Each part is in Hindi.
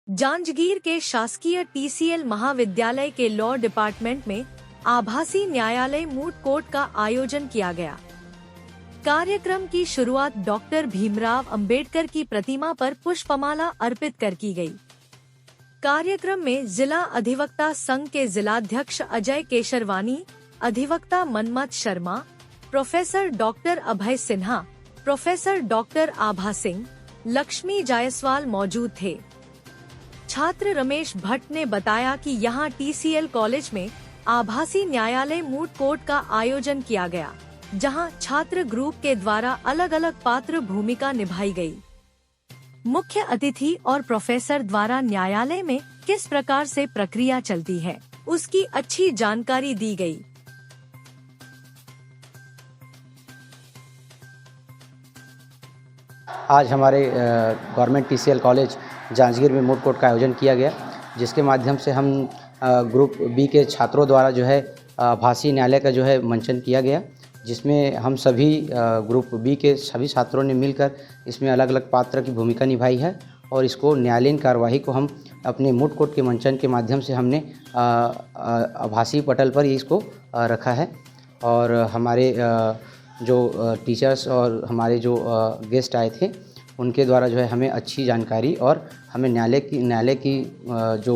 जांजगीर के शासकीय TCL महाविद्यालय के लॉ डिपार्टमेंट में आभासी न्यायालय मूट कोर्ट का आयोजन किया गया। कार्यक्रम की शुरुआत डॉक्टर भीमराव अंबेडकर की प्रतिमा पर पुष्पमाला अर्पित कर की गई। कार्यक्रम में जिला अधिवक्ता संघ के जिलाध्यक्ष अजय केशरवानी, अधिवक्ता मनमथ शर्मा, प्रोफेसर डॉक्टर अभय सिन्हा, प्रोफेसर डॉक्टर आभा सिंह, लक्ष्मी जायसवाल मौजूद थे। छात्र रमेश भट्ट ने बताया कि यहां TCL कॉलेज में आभासी न्यायालय मूट कोर्ट का आयोजन किया गया, जहां छात्र ग्रुप के द्वारा अलग अलग पात्र भूमिका निभाई गई। मुख्य अतिथि और प्रोफेसर द्वारा न्यायालय में किस प्रकार से प्रक्रिया चलती है, उसकी अच्छी जानकारी दी गई। आज हमारे गवर्नमेंट TCL कॉलेज जांजगीर में मूट कोर्ट का आयोजन किया गया, जिसके माध्यम से हम ग्रुप B के छात्रों द्वारा जो है आभासी न्यायालय का जो है मंचन किया गया, जिसमें हम सभी ग्रुप B के सभी छात्रों ने मिलकर इसमें अलग अलग पात्र की भूमिका निभाई है और इसको न्यायालयीन कार्यवाही को हम अपने मूट कोर्ट के मंचन के माध्यम से हमने आभासी पटल पर इसको रखा है। और हमारे जो टीचर्स और हमारे जो गेस्ट आए थे उनके द्वारा जो है हमें अच्छी जानकारी और हमें न्यायालय की जो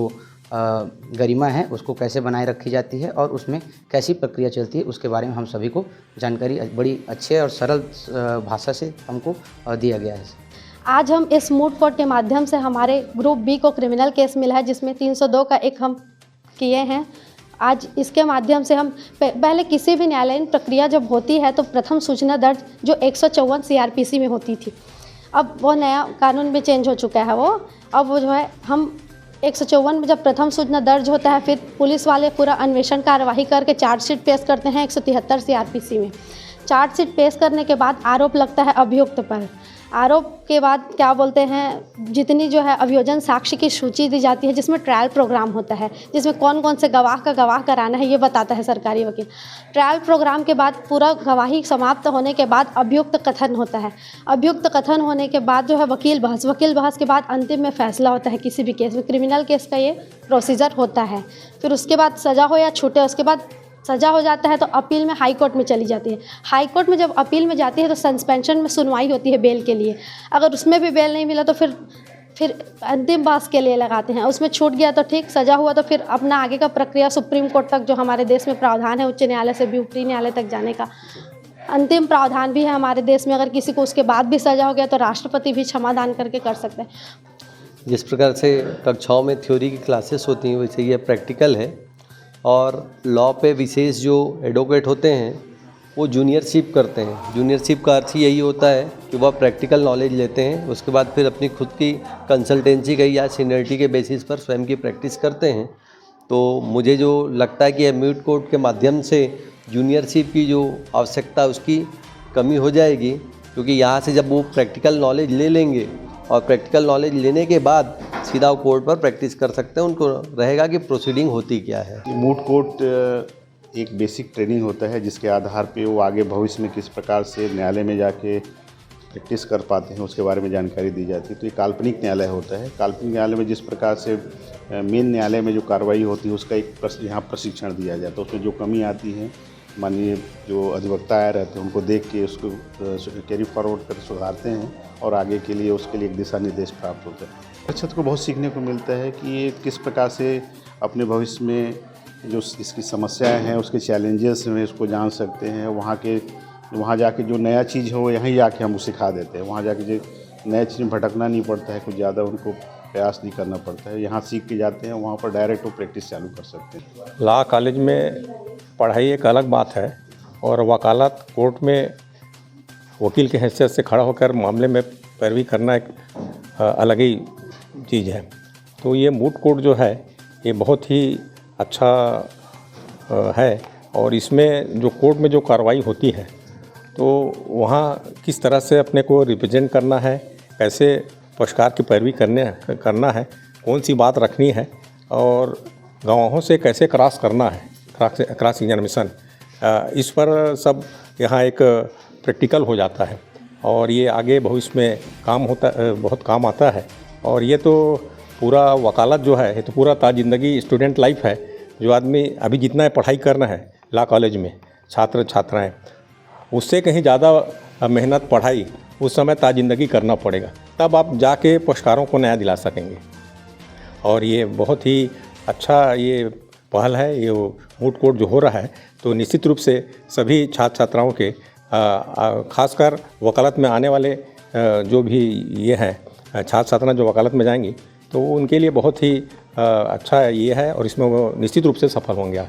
गरिमा है उसको कैसे बनाए रखी जाती है और उसमें कैसी प्रक्रिया चलती है उसके बारे में हम सभी को जानकारी बड़ी अच्छे और सरल भाषा से हमको दिया गया है। आज हम इस मूट कोर्ट के माध्यम से हमारे ग्रुप B को क्रिमिनल केस मिला है, जिसमें 302 का एक हम किए हैं। आज इसके माध्यम से हम पहले किसी भी न्यायालयीन प्रक्रिया जब होती है तो प्रथम सूचना दर्ज जो 154 CRPC में होती थी, अब वो नया कानून में चेंज हो चुका है। अब वो जो है हम 154 में जब प्रथम सूचना दर्ज होता है, फिर पुलिस वाले पूरा अन्वेषण कार्यवाही करके चार्जशीट पेश करते हैं 173 CRPC में। चार्जशीट पेश करने के बाद आरोप लगता है अभियुक्त पर। आरोप के बाद क्या बोलते हैं, जितनी जो है अभियोजन साक्ष्य की सूची दी जाती है, जिसमें ट्रायल प्रोग्राम होता है, जिसमें कौन कौन से गवाह कराना है ये बताता है सरकारी वकील। ट्रायल प्रोग्राम के बाद पूरा गवाही समाप्त होने के बाद अभियुक्त कथन होता है। अभियुक्त कथन होने के बाद जो है वकील बहस के बाद अंतिम में फैसला होता है। किसी भी केस में, क्रिमिनल केस का ये प्रोसीजर होता है। फिर उसके बाद सज़ा हो या छूटे, उसके बाद सज़ा हो जाता है तो अपील में हाई कोर्ट में चली जाती है। हाई कोर्ट में जब अपील में जाती है तो सस्पेंशन में सुनवाई होती है बेल के लिए। अगर उसमें भी बेल नहीं मिला तो फिर अंतिम बहस के लिए लगाते हैं। उसमें छूट गया तो ठीक, सज़ा हुआ तो फिर अपना आगे का प्रक्रिया सुप्रीम कोर्ट तक, जो हमारे देश में प्रावधान है उच्च न्यायालय से भी ऊपरी न्यायालय तक जाने का अंतिम प्रावधान भी है हमारे देश में। अगर किसी को उसके बाद भी सज़ा हो गया तो राष्ट्रपति भी क्षमादान करके कर सकते हैं। जिस प्रकार से कक्षाओं में थ्योरी की क्लासेस होती हैं, वैसे ये प्रैक्टिकल है। और लॉ पे विशेष जो एडवोकेट होते हैं वो जूनियरशिप करते हैं। जूनियरशिप का अर्थ यही होता है कि वह प्रैक्टिकल नॉलेज लेते हैं, उसके बाद फिर अपनी खुद की कंसल्टेंसी का या सीनियरिटी के बेसिस पर स्वयं की प्रैक्टिस करते हैं। तो मुझे जो लगता है कि यह मूट कोर्ट के माध्यम से जूनियरशिप की जो आवश्यकता उसकी कमी हो जाएगी, क्योंकि यहाँ से जब वो प्रैक्टिकल नॉलेज ले लेंगे और प्रैक्टिकल नॉलेज लेने के बाद सीधा कोर्ट पर प्रैक्टिस कर सकते हैं, उनको रहेगा कि प्रोसीडिंग होती क्या है। मूट कोर्ट एक बेसिक ट्रेनिंग होता है जिसके आधार पे वो आगे भविष्य में किस प्रकार से न्यायालय में जाके प्रैक्टिस कर पाते हैं उसके बारे में जानकारी दी जाती है। तो ये काल्पनिक न्यायालय होता है। काल्पनिक न्यायालय में जिस प्रकार से मेन न्यायालय में जो कार्रवाई होती है उसका एक यहाँ प्रशिक्षण दिया जाता है। उसमें जो कमी आती है, माननीय जो अधिवक्ता आए रहते हैं उनको देख के उसको कैरी फॉरवर्ड कर सुधारते हैं और आगे के लिए उसके लिए एक दिशा निर्देश प्राप्त होता है। छात्र को बहुत सीखने को मिलता है कि ये किस प्रकार से अपने भविष्य में जो इसकी समस्याएं हैं, उसके चैलेंजेस हैं, उसको जान सकते हैं। वहाँ जाके जो नया चीज़ हो यहीं जाके हम सिखा देते हैं। वहाँ जाके जो नया चीज़ में भटकना नहीं पड़ता है, कुछ ज़्यादा उनको प्रयास नहीं करना पड़ता है। यहाँ सीख के जाते हैं, वहाँ पर डायरेक्ट वो प्रैक्टिस चालू कर सकते हैं। लॉ कॉलेज में पढ़ाई एक अलग बात है और वकालत कोर्ट में वकील के हैसियत से खड़ा होकर मामले में पैरवी करना एक अलग ही चीज़ है। तो ये मूट कोर्ट जो है ये बहुत ही अच्छा है और इसमें जो कोर्ट में जो कार्रवाई होती है तो वहाँ किस तरह से अपने को रिप्रेजेंट करना है, कैसे पक्षकार की पैरवी करना है, कौन सी बात रखनी है और गवाहों से कैसे क्रॉस करना है, क्रॉस एग्जामिनेशन, इस पर सब यहाँ एक प्रैक्टिकल हो जाता है और ये आगे भविष्य में बहुत काम आता है। और ये तो पूरा वकालत जो है ये तो पूरा ता ज़िंदगी स्टूडेंट लाइफ है। जो आदमी अभी जितना पढ़ाई करना है लॉ कॉलेज में छात्र छात्राएं, उससे कहीं ज़्यादा मेहनत पढ़ाई उस समय ता ज़िंदगी करना पड़ेगा, तब आप जाके पुरस्कारों को न्याय दिला सकेंगे। और ये बहुत ही अच्छा ये पहल है। ये मूट कोर्ट जो हो रहा है तो निश्चित रूप से सभी छात्र छात्राओं के खासकर वकालत में आने वाले जो भी ये हैं छात्र छात्रा जो वकालत में जाएंगी तो उनके लिए बहुत ही अच्छा ये है और इसमें वो निश्चित रूप से सफल होंगे।